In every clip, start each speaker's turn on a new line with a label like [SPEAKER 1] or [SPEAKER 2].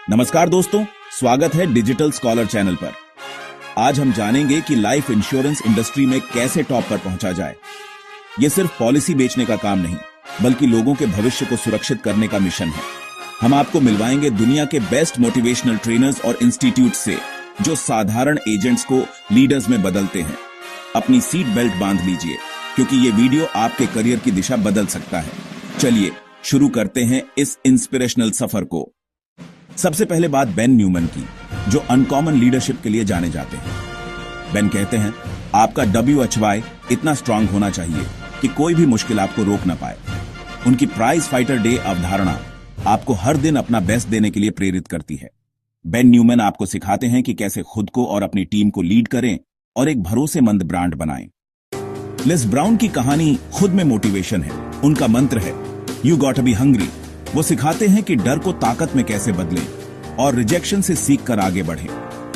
[SPEAKER 1] नमस्कार दोस्तों, स्वागत है डिजिटल स्कॉलर चैनल पर। आज हम जानेंगे कि लाइफ इंश्योरेंस इंडस्ट्री में कैसे टॉप पर पहुंचा जाए। यह सिर्फ पॉलिसी बेचने का काम नहीं, बल्कि लोगों के भविष्य को सुरक्षित करने का मिशन है। हम आपको मिलवाएंगे दुनिया के बेस्ट मोटिवेशनल ट्रेनर्स और इंस्टीट्यूट से, जो साधारण एजेंट्स को लीडर्स में बदलते हैं। अपनी सीट बेल्ट बांध लीजिए, क्योंकि ये वीडियो आपके करियर की दिशा बदल सकता है। चलिए शुरू करते हैं इस इंस्पिरेशनल सफर को। सबसे पहले बात बेन न्यूमन की, जो अनकॉमन लीडरशिप के लिए जाने जाते हैं। बेन कहते हैं, आपका WHY इतना स्ट्रांग होना चाहिए कि कोई भी मुश्किल आपको रोक ना पाए। उनकी प्राइज फाइटर डे अवधारणा आपको हर दिन अपना बेस्ट देने के लिए प्रेरित करती है। बेन न्यूमन आपको सिखाते हैं कि कैसे खुद को और अपनी टीम को लीड करें और एक भरोसेमंद ब्रांड बनाएं। लिज ब्राउन की कहानी खुद में मोटिवेशन है। उनका मंत्र है, you got to be hungry. वो सिखाते हैं कि डर को ताकत में कैसे बदलें और रिजेक्शन से सीख कर आगे बढ़ें।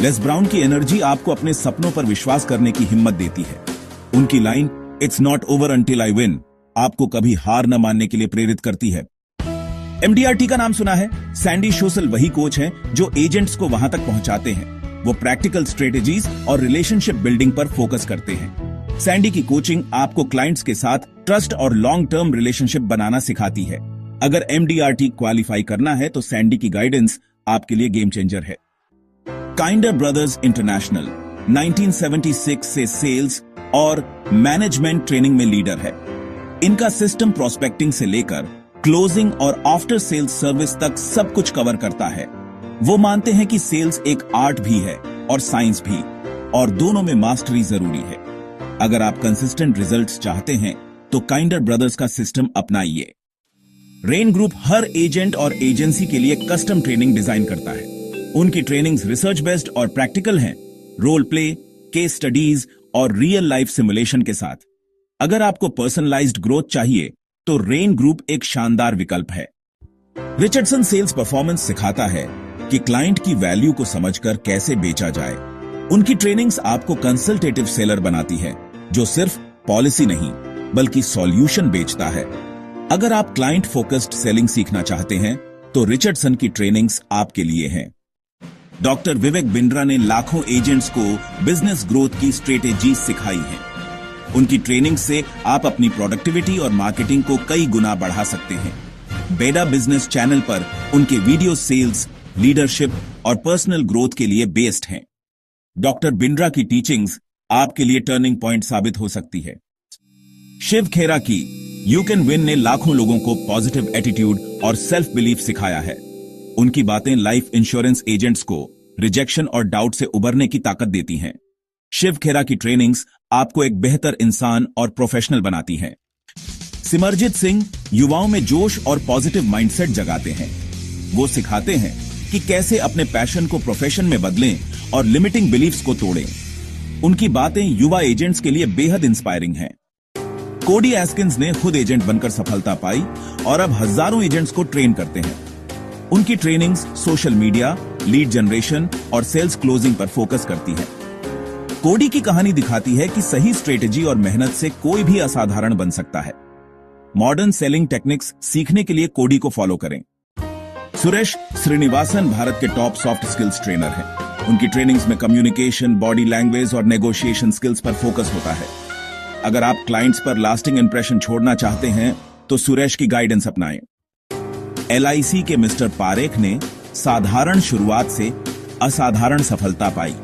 [SPEAKER 1] लिज ब्राउन की एनर्जी आपको अपने सपनों पर विश्वास करने की हिम्मत देती है। उनकी line, it's not over until I win, आपको कभी हार न मानने के लिए प्रेरित करती है। MDRT का नाम सुना है? सैंडी शोसल वही कोच हैं जो एजेंट्स को वहां तक पहुंचाते हैं। वो प्रैक्टिकल स्ट्रेटेजीज और रिलेशनशिप बिल्डिंग पर फोकस करते हैं। सैंडी की कोचिंग आपको क्लाइंट्स के साथ ट्रस्ट और लॉन्ग टर्म रिलेशनशिप बनाना सिखाती है। अगर MDRT क्वालिफाई करना है तो सैंडी की गाइडेंस आपके लिए गेम चेंजर है। काइंडर ब्रदर्स इंटरनेशनल 1976 से सेल्स और मैनेजमेंट ट्रेनिंग में लीडर है। इनका सिस्टम प्रोस्पेक्टिंग से लेकर क्लोजिंग और आफ्टर सेल्स सर्विस तक सब कुछ कवर करता है। वो मानते हैं कि सेल्स एक आर्ट भी है और साइंस भी, और दोनों में मास्टरी जरूरी है। अगर आप कंसिस्टेंट रिजल्ट्स चाहते हैं तो काइंडर ब्रदर्स का सिस्टम अपनाइए। रेन ग्रुप हर एजेंट और एजेंसी के लिए कस्टम ट्रेनिंग डिजाइन करता है। उनकी ट्रेनिंग्स रिसर्च बेस्ड और प्रैक्टिकल हैं, रोल प्ले, केस स्टडीज और रियल लाइफ सिमुलेशन के साथ। अगर आपको पर्सनलाइज्ड ग्रोथ चाहिए तो रेन ग्रुप एक शानदार विकल्प है। रिचर्डसन सेल्स परफॉर्मेंस सिखाता है कि क्लाइंट की वैल्यू को समझकर कैसे बेचा जाए। उनकी ट्रेनिंग्स आपको कंसल्टेटिव सेलर बनाती है, जो सिर्फ पॉलिसी नहीं बल्कि सॉल्यूशन बेचता है। अगर आप क्लाइंट फोकस्ड सेलिंग सीखना चाहते हैं तो रिचर्डसन की ट्रेनिंग्स आपके लिए हैं। डॉक्टर विवेक बिंद्रा ने लाखों एजेंट्स को बिजनेस ग्रोथ की स्ट्रेटेजी सिखाई है। उनकी ट्रेनिंग से आप अपनी प्रोडक्टिविटी और मार्केटिंग को कई गुना बढ़ा सकते हैं। बेडा बिजनेस चैनल पर उनके वीडियो सेल्स, लीडरशिप और पर्सनल ग्रोथ के लिए बेस्ड हैं। डॉक्टर बिंद्रा की टीचिंग्स आपके लिए टर्निंग पॉइंट साबित हो सकती है। शिव खेरा की यू कैन विन ने लाखों लोगों को पॉजिटिव एटीट्यूड और सेल्फ बिलीफ सिखाया है। उनकी बातें लाइफ इंश्योरेंस एजेंट्स को रिजेक्शन और डाउट से उबरने की ताकत देती हैं। शिव खेरा की ट्रेनिंग्स आपको एक बेहतर इंसान और प्रोफेशनल बनाती हैं। सिमरजीत सिंह युवाओं में जोश और पॉजिटिव माइंडसेट जगाते हैं। वो सिखाते हैं कि कैसे अपने पैशन को प्रोफेशन में बदलें और लिमिटिंग बिलीफ्स को तोड़ें। उनकी बातें युवा एजेंट्स के लिए बेहद इंस्पायरिंग हैं। कोडी एस्किंस ने खुद एजेंट बनकर सफलता पाई और अब हजारों एजेंट्स को ट्रेन करते हैं। उनकी trainings social media, lead generation और सेल्स क्लोजिंग पर फोकस करती है। कोडी की कहानी दिखाती है कि सही स्ट्रेटेजी और मेहनत से कोई भी असाधारण बन सकता है। मॉडर्न सेलिंग टेक्निक्स सीखने के लिए कोडी को फॉलो करें। सुरेश श्रीनिवासन भारत के टॉप सॉफ्ट स्किल्स ट्रेनर हैं। उनकी ट्रेनिंग्स में कम्युनिकेशन, बॉडी लैंग्वेज और नेगोशिएशन स्किल्स पर फोकस होता है। अगर आप क्लाइंट्स पर लास्टिंग इंप्रेशन छोड़ना चाहते हैं तो सुरेश की गाइडेंस अपनाएं। LIC के मिस्टर पारेख ने साधारण शुरुआत से असाधारण सफलता पाई।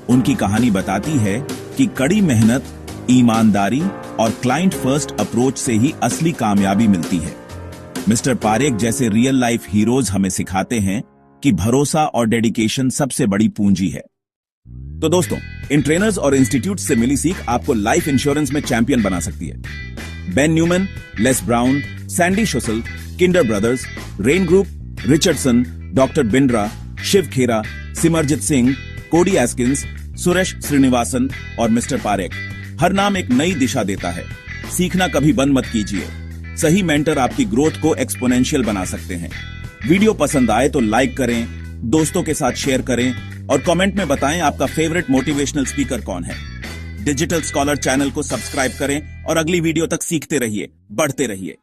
[SPEAKER 1] उनकी कहानी बताती है कि कड़ी मेहनत, ईमानदारी और क्लाइंट फर्स्ट अप्रोच से ही असली कामयाबी मिलती है। मिस्टर पारेख जैसे रियल लाइफ हीरोज हमें सिखाते हैं कि भरोसा और डेडिकेशन सबसे बड़ी पूंजी है। तो दोस्तों, इन ट्रेनर्स और इंस्टीट्यूट से मिली सीख आपको लाइफ इंश्योरेंस में चैंपियन बना सकती है। Ben Newman, Les Brown, Sandy शोसल, Kinder Brothers, Rain Group, Richardson, doctor Bindra, Shiv Khera, Simarjeet Singh, Cody Eskins, Suresh Srinivasan और मिस्टर पारेख, हर नाम एक नई दिशा देता है। सीखना कभी बंद मत कीजिए। सही मेंटर आपकी ग्रोथ को एक्सपोनेंशियल बना सकते हैं। वीडियो पसंद आए तो लाइक करें, दोस्तों के साथ शेयर करें और कमेंट में बताएं आपका फेवरेट मोटिवेशनल स्पीकर कौन है। डिजिटल स्कॉलर चैनल को सब्सक्राइब करें और अगली वीडियो तक सीखते रहिए, बढ़ते रहिए।